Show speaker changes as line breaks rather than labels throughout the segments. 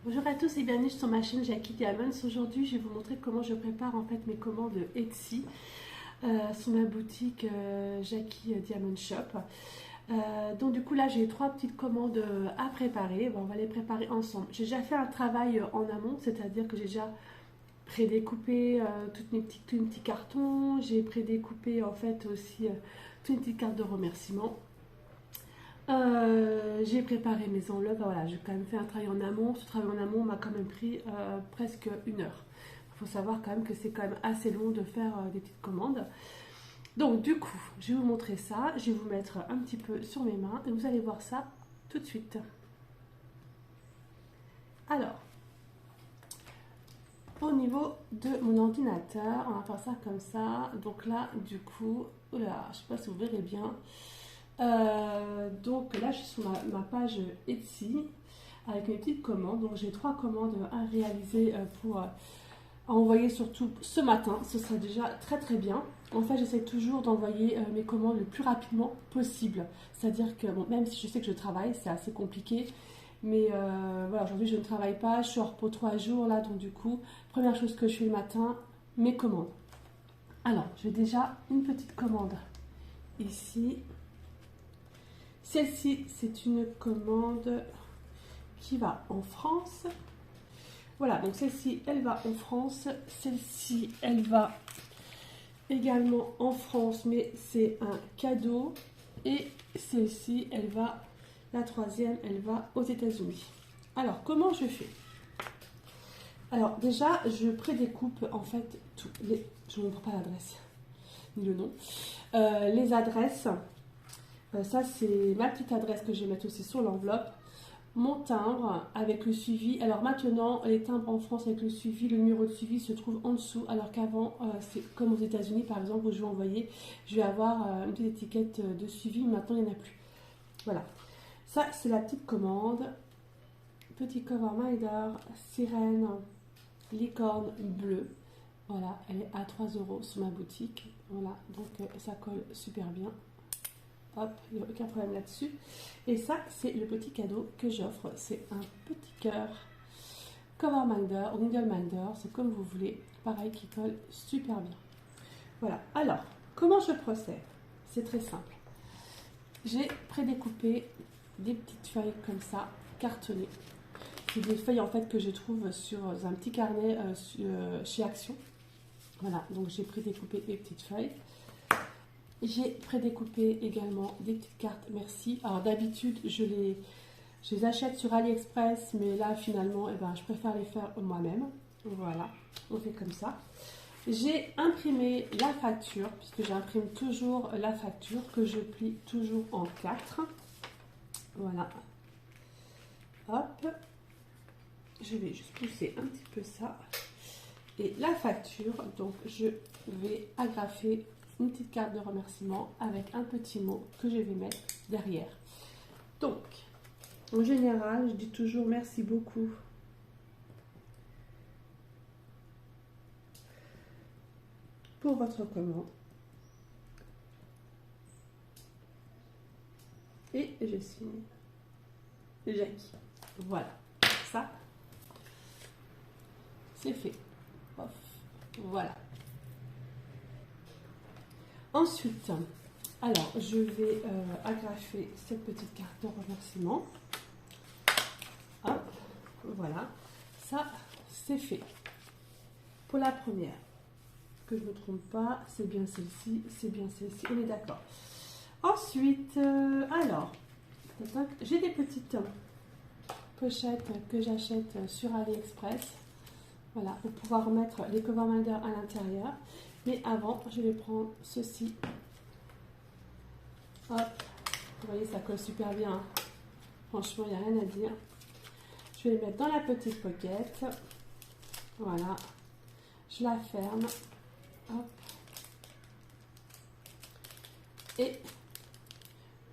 Bonjour à tous et bienvenue sur ma chaîne Jackie Diamonds. Aujourd'hui, je vais vous montrer comment je prépare en fait mes commandes Etsy sur ma boutique Jackie Diamond Shop. Donc du coup là, j'ai trois petites commandes à préparer. Bon, on va les préparer ensemble. J'ai déjà fait un travail en amont, c'est-à-dire que j'ai déjà prédécoupé tous mes petits cartons. J'ai prédécoupé en fait aussi toutes mes petites cartes de remerciement. J'ai préparé mes enveloppes. Voilà, j'ai quand même fait un travail en amont. Ce travail en amont m'a quand même pris presque 1 heure. Il faut savoir quand même que c'est quand même assez long de faire des petites commandes. Donc du coup, je vais vous montrer ça. Je vais vous mettre un petit peu sur mes mains et vous allez voir ça tout de suite. Alors, au niveau de mon ordinateur, on va faire ça comme ça. Donc là, du coup, oula, je ne sais pas si vous verrez bien. Donc là, je suis sur ma page Etsy avec mes petites commandes. Donc j'ai 3 commandes à réaliser pour à envoyer surtout ce matin. Ce sera déjà très très bien. En fait, j'essaie toujours d'envoyer mes commandes le plus rapidement possible. C'est-à-dire que bon, même si je sais que je travaille, c'est assez compliqué. Mais voilà, aujourd'hui je ne travaille pas, je suis en repos 3 jours là. Donc du coup, première chose que je fais le matin, mes commandes. Alors, j'ai déjà une petite commande ici. Celle-ci, c'est une commande qui va en France. Voilà, donc celle-ci, elle va en France. Celle-ci, elle va également en France, mais c'est un cadeau. Et celle-ci, elle va, la troisième, elle va aux États-Unis. Alors, comment je fais? Alors, déjà, je prédécoupe en fait tout. Je ne montre pas l'adresse, ni le nom. Les adresses. Ça, c'est ma petite adresse que je vais mettre aussi sur l'enveloppe. Mon timbre avec le suivi. Alors maintenant, les timbres en France avec le suivi, le numéro de suivi se trouve en dessous. Alors qu'avant, c'est comme aux États-Unis par exemple, où je vais envoyer, je vais avoir une petite étiquette de suivi. Maintenant, il n'y en a plus. Voilà. Ça, c'est la petite commande. Petit cover Minder, sirène, licorne bleue. Voilà, elle est à 3 € sur ma boutique. Voilà, donc ça colle super bien. Hop, il n'y a aucun problème là-dessus. Et ça, c'est le petit cadeau que j'offre. C'est un petit cœur cover minder ou needle minder, c'est comme vous voulez. Pareil, qui colle super bien. Voilà. Alors, comment je procède? C'est très simple. J'ai prédécoupé des petites feuilles comme ça, cartonnées. C'est des feuilles en fait que je trouve sur un petit carnet chez Action. Voilà, donc j'ai prédécoupé mes petites feuilles. J'ai prédécoupé également des petites cartes merci. Alors d'habitude, je les achète sur AliExpress, mais là finalement, eh ben, je préfère les faire moi-même. Voilà, on fait comme ça. J'ai imprimé la facture, puisque j'imprime toujours la facture, que je plie toujours en 4. Voilà. Hop. Je vais juste pousser un petit peu ça. Et la facture, donc je vais agrafer une petite carte de remerciement avec un petit mot que je vais mettre derrière. Donc, en général, je dis toujours merci beaucoup pour votre commande. Et je signe Jackie. Voilà, ça, c'est fait. Off. Voilà. Ensuite, alors je vais agrafer cette petite carte de remerciement. Hop, voilà. Ça, c'est fait. Pour la première, que je ne me trompe pas, c'est bien celle-ci, c'est bien celle-ci, on est d'accord. Ensuite, alors, j'ai des petites pochettes que j'achète sur AliExpress. Voilà, pour pouvoir mettre les cover minder à l'intérieur. Mais avant, je vais prendre ceci. Hop, vous voyez, ça colle super bien. Franchement, il n'y a rien à dire. Je vais les mettre dans la petite pocket. Voilà. Je la ferme. Hop. Et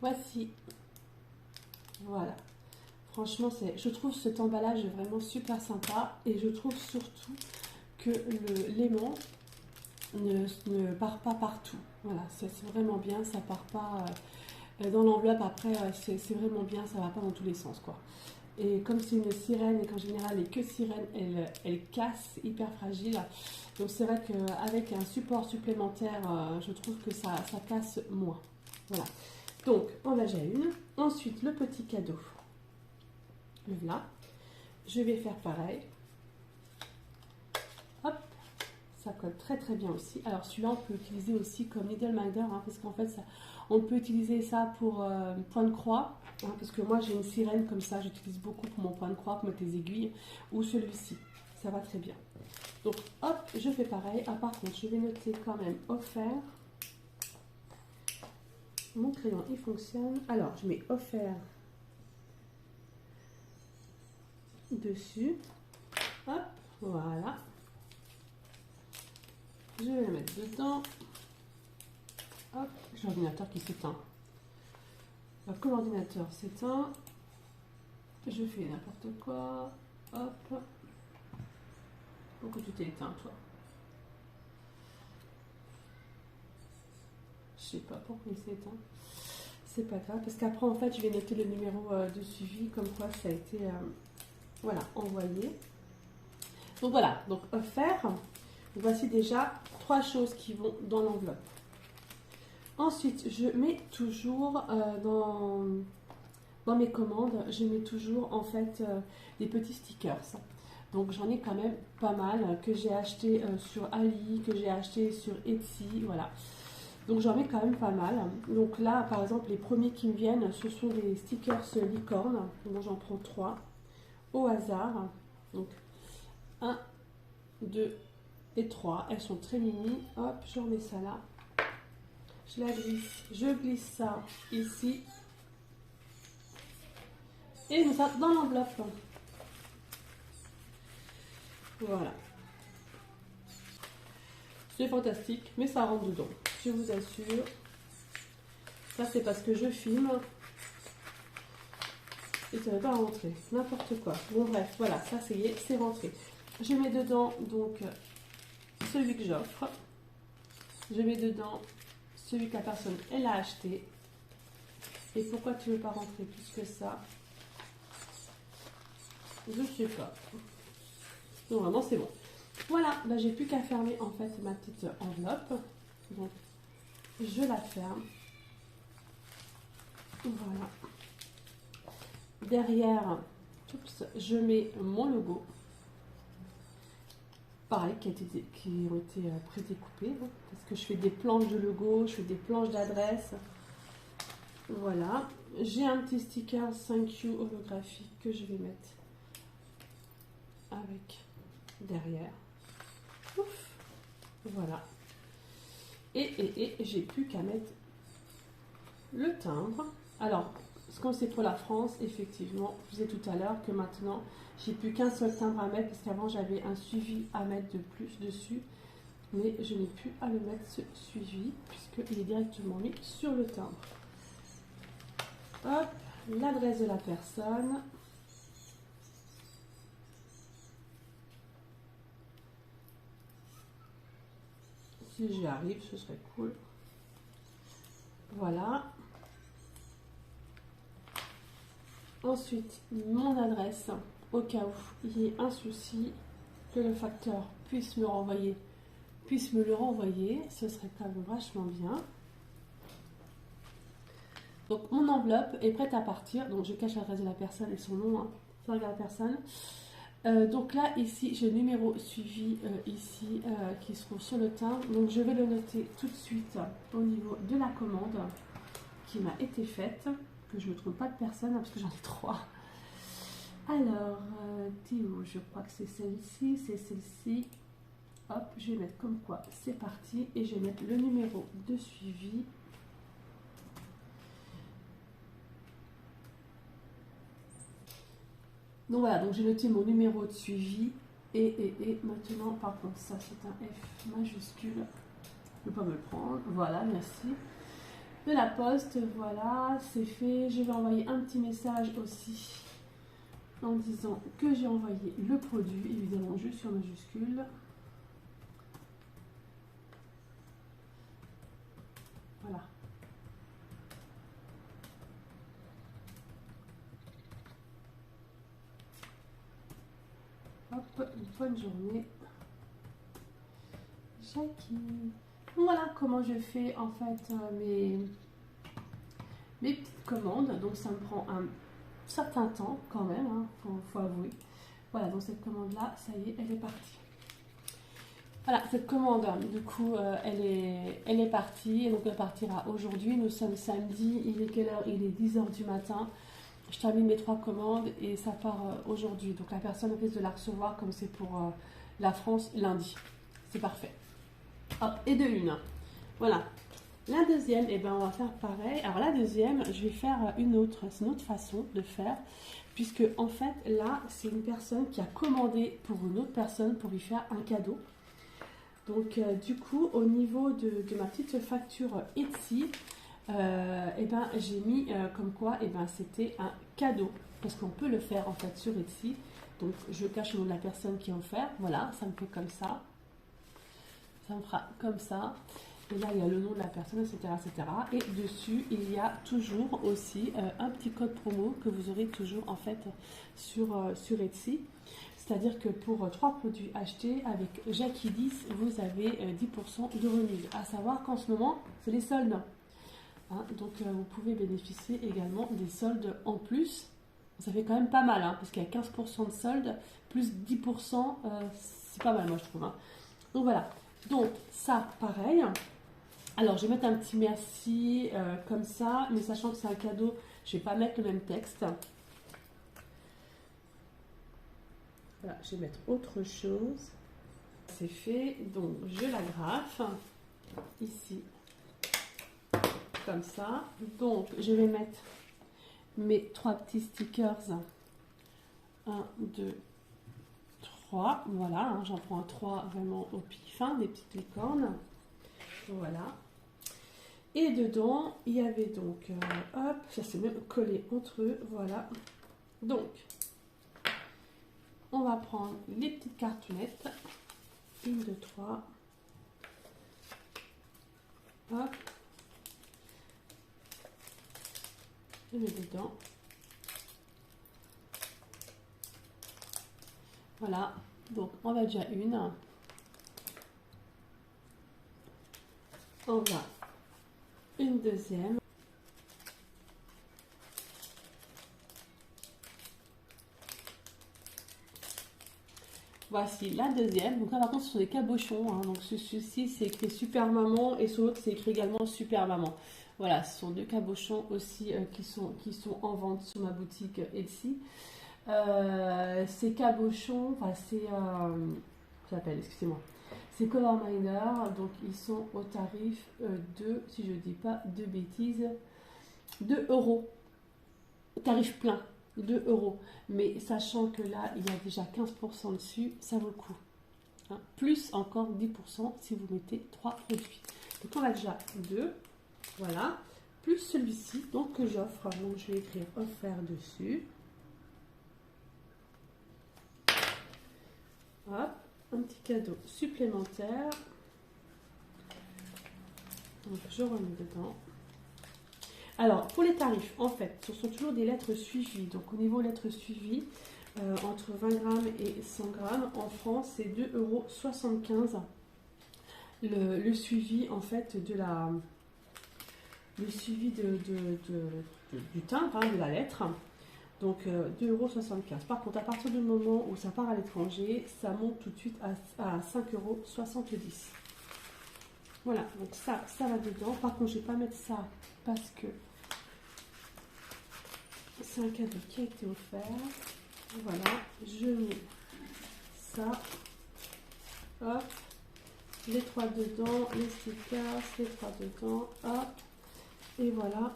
voici. Voilà. Franchement, je trouve cet emballage vraiment super sympa. Et je trouve surtout que l'aimant ne part pas partout. Voilà, c'est vraiment bien, ça part pas dans l'enveloppe après, c'est vraiment bien, ça va pas dans tous les sens quoi. Et comme c'est une sirène et qu'en général les queues sirènes, elles cassent, hyper fragiles. Donc c'est vrai qu'avec un support supplémentaire, je trouve que ça casse moins. Voilà. Donc on a déjà une. Ensuite le petit cadeau. Le voilà. Je vais faire pareil. Hop. Ça colle très très bien aussi. Alors celui-là on peut l'utiliser aussi comme needle minder, hein, parce qu'en fait on peut utiliser ça pour point de croix, hein, parce que moi j'ai une sirène comme ça, j'utilise beaucoup pour mon point de croix, pour mettre les aiguilles, ou celui-ci, ça va très bien. Donc hop, je fais pareil. Ah par contre je vais noter quand même offert. Mon crayon il fonctionne. Alors je mets offert dessus. Hop, voilà. Je vais le mettre dedans. Hop, j'ai l'ordinateur qui s'éteint. Comme l'ordinateur s'éteint, je fais n'importe quoi. Hop. Pourquoi tu t'es éteint, toi? Je sais pas pourquoi il s'est éteint. C'est pas grave, parce qu'après, en fait, je vais noter le numéro de suivi, comme quoi ça a été voilà, envoyé. Donc voilà, donc offert. Voici déjà 3 choses qui vont dans l'enveloppe. Ensuite, je mets toujours dans mes commandes, je mets toujours en fait des petits stickers. Donc j'en ai quand même pas mal que j'ai acheté sur Ali, que j'ai acheté sur Etsy, voilà. Donc j'en mets quand même pas mal. Donc là, par exemple, les premiers qui me viennent, ce sont des stickers licorne. Donc j'en prends 3 au hasard. Donc 1, 2 et 3. Elles sont très mini. Hop, je remets ça là. Je la glisse. Je glisse ça ici. Et je mets ça dans l'enveloppe. Voilà. C'est fantastique, mais ça rentre dedans. Je vous assure. Ça, c'est parce que je filme. Et ça ne va pas rentrer. N'importe quoi. Bon, bref, voilà. Ça, c'est rentré. Je mets dedans, donc, celui que j'offre. Je mets dedans celui que la personne, elle a acheté. Et pourquoi tu ne veux pas rentrer plus que ça? Je ne sais pas. Donc, vraiment, c'est bon. Voilà, là, j'ai plus qu'à fermer, en fait, ma petite enveloppe. Donc, je la ferme. Voilà. Derrière, oups, je mets mon logo. Pareil, qui ont été prédécoupés. Hein, parce que je fais des planches de logo, je fais des planches d'adresse. Voilà. J'ai un petit sticker 5Q holographique que je vais mettre avec derrière. Ouf. Voilà. Et j'ai plus qu'à mettre le timbre. Alors, ce qu'on sait pour la France, effectivement, je vous disais tout à l'heure que maintenant, j'ai plus qu'un seul timbre à mettre, parce qu'avant, j'avais un suivi à mettre de plus dessus. Mais je n'ai plus à le mettre, ce suivi, puisqu'il est directement mis sur le timbre. Hop, l'adresse de la personne. Si j'y arrive, ce serait cool. Voilà. Ensuite, mon adresse, au cas où il y ait un souci, que le facteur puisse me le renvoyer, ce serait quand même vachement bien. Donc mon enveloppe est prête à partir, donc je cache l'adresse de la personne et son nom, hein, ça regarde personne. Donc là, ici, j'ai le numéro suivi ici qui se trouve sur le timbre, donc je vais le noter tout de suite au niveau de la commande qui m'a été faite, que je ne me trompe pas de personne, hein, parce que j'en ai 3. Alors, t'es où? Je crois que c'est celle-ci, c'est celle-ci. Hop, je vais mettre comme quoi c'est parti et je vais mettre le numéro de suivi. Donc voilà, donc j'ai noté mon numéro de suivi et maintenant, par contre, ça c'est un F majuscule. Je ne peux pas me le prendre. Voilà, merci. De la poste, voilà, c'est fait. Je vais envoyer un petit message aussi en disant que j'ai envoyé le produit, évidemment juste sur majuscule. Voilà. bonne journée. Jackie. Voilà comment je fais en fait mes petites commandes. Donc ça me prend un certain temps quand même, hein, faut avouer. Voilà, donc cette commande là, ça y est, elle est partie. Voilà, cette commande, du coup, elle est partie. Et donc elle partira aujourd'hui. Nous sommes samedi, il est quelle heure? Il est 10 h du matin. Je termine mes 3 commandes et ça part aujourd'hui. Donc la personne risque de la recevoir comme c'est pour la France lundi. C'est parfait. Hop, et de une. Voilà. La deuxième, eh ben, on va faire pareil. Alors la deuxième, je vais faire c'est une autre façon de faire. Puisque en fait, là, c'est une personne qui a commandé pour une autre personne pour lui faire un cadeau. Donc du coup, au niveau de ma petite facture Etsy, eh ben, j'ai mis comme quoi eh ben, c'était un cadeau. Parce qu'on peut le faire en fait sur Etsy. Donc je cache le nom de la personne qui a offert. Voilà, ça me fait comme ça. Ça me fera comme ça. Et là, il y a le nom de la personne, etc. etc. Et dessus, il y a toujours aussi un petit code promo que vous aurez toujours en fait sur Etsy. C'est-à-dire que pour 3 produits achetés avec Jackie 10, vous avez 10% de remise. À savoir qu'en ce moment, c'est les soldes. Hein, donc vous pouvez bénéficier également des soldes en plus. Ça fait quand même pas mal, hein, parce qu'il y a 15% de soldes, plus 10%, c'est pas mal moi je trouve. Hein. Donc voilà, donc ça pareil. Alors je vais mettre un petit merci comme ça, mais sachant que c'est un cadeau, je vais pas mettre le même texte. Voilà, je vais mettre autre chose. C'est fait, donc je l'agrafe ici. Comme ça. Donc, je vais mettre mes 3 petits stickers. 1, 2, 3. Voilà, hein, j'en prends 3 vraiment au pif, hein, des petites licornes. Voilà. Et dedans, il y avait donc, hop, ça s'est même collé entre eux. Voilà. Donc, on va prendre les petites cartonnettes. 1, 2, 3. Hop. Je mets dedans. Voilà, donc on va déjà une. On va une deuxième. Voici la deuxième. Donc là par contre ce sont des cabochons. Hein. Donc ceci c'est écrit Super Maman et sur l'autre c'est écrit également Super Maman. Voilà, ce sont 2 cabochons aussi qui sont en vente sur ma boutique Etsy. Ces cabochons, enfin excusez-moi, c'est Color Miner, donc ils sont au tarif de, si je dis pas de bêtises, 2 €. Tarif plein, 2 €. Mais sachant que là, il y a déjà 15% dessus, ça vaut le coup. Hein. Plus encore 10% si vous mettez 3 produits. Donc on a déjà 2, voilà, plus celui-ci, donc que j'offre. Donc je vais écrire offert dessus. Hop, un petit cadeau supplémentaire. Donc je remets dedans. Alors pour les tarifs, en fait, ce sont toujours des lettres suivies. Donc au niveau lettres suivies, entre 20 grammes et 100 grammes, en France c'est 2,75 €. Le suivi en fait de la... Le suivi du timbre, hein, de la lettre. Donc 2,75 €. Par contre, à partir du moment où ça part à l'étranger, ça monte tout de suite à 5,70 €. Voilà, donc ça va dedans. Par contre, je ne vais pas mettre ça parce que c'est un cadeau qui a été offert. Voilà, je mets ça. Hop, les 3 dedans, les stickers, les 3 dedans. Hop, et voilà.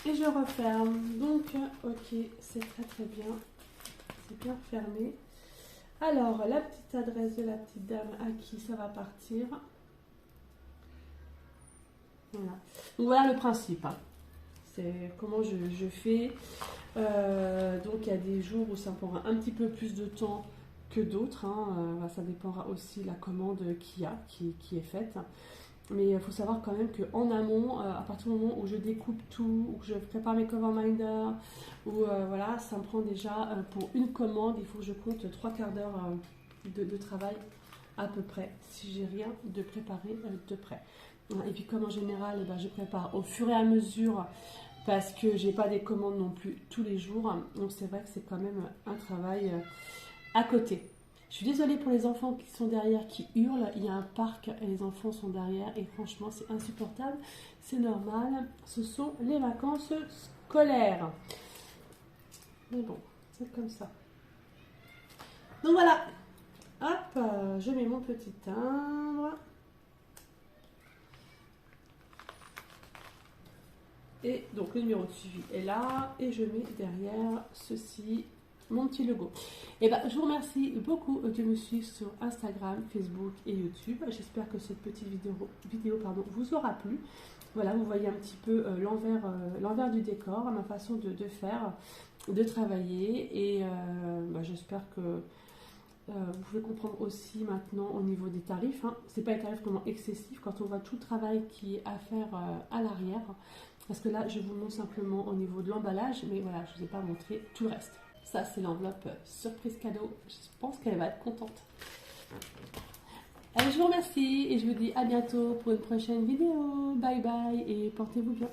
Et je referme. Donc, ok, c'est très bien. C'est bien fermé. Alors, la petite adresse de la petite dame à qui ça va partir. Voilà. Donc, voilà le principe. Hein. C'est comment je fais. Donc, il y a des jours où ça prendra un petit peu plus de temps que d'autres. Hein. Ça dépendra aussi de la commande qu'il y a, qui est faite. Mais il faut savoir quand même qu'en amont, à partir du moment où je découpe tout, où je prépare mes cover minders, voilà, ça me prend déjà pour une commande, il faut que je compte 3/4 d'heure de travail à peu près, si j'ai rien de préparé de près. Et puis comme en général, je prépare au fur et à mesure parce que j'ai pas des commandes non plus tous les jours. Donc c'est vrai que c'est quand même un travail à côté. Je suis désolée pour les enfants qui sont derrière, qui hurlent. Il y a un parc et les enfants sont derrière et franchement c'est insupportable. C'est normal, ce sont les vacances scolaires. Mais bon, c'est comme ça. Donc voilà. Hop, je mets mon petit timbre. Et donc le numéro de suivi est là. Et je mets derrière ceci, mon petit logo. Et je vous remercie beaucoup de me suivre sur Instagram, Facebook et YouTube. J'espère que cette petite vidéo vous aura plu. Voilà, vous voyez un petit peu l'envers du décor, ma façon de faire, de travailler. Et j'espère que vous pouvez comprendre aussi maintenant au niveau des tarifs. C'est pas des tarifs vraiment excessifs quand on voit tout le travail qui est à faire à l'arrière. Parce que là, je vous montre simplement au niveau de l'emballage, mais voilà, je ne vous ai pas montré tout le reste. Ça, c'est l'enveloppe surprise cadeau. Je pense qu'elle va être contente. Allez, je vous remercie et je vous dis à bientôt pour une prochaine vidéo. Bye bye et portez-vous bien.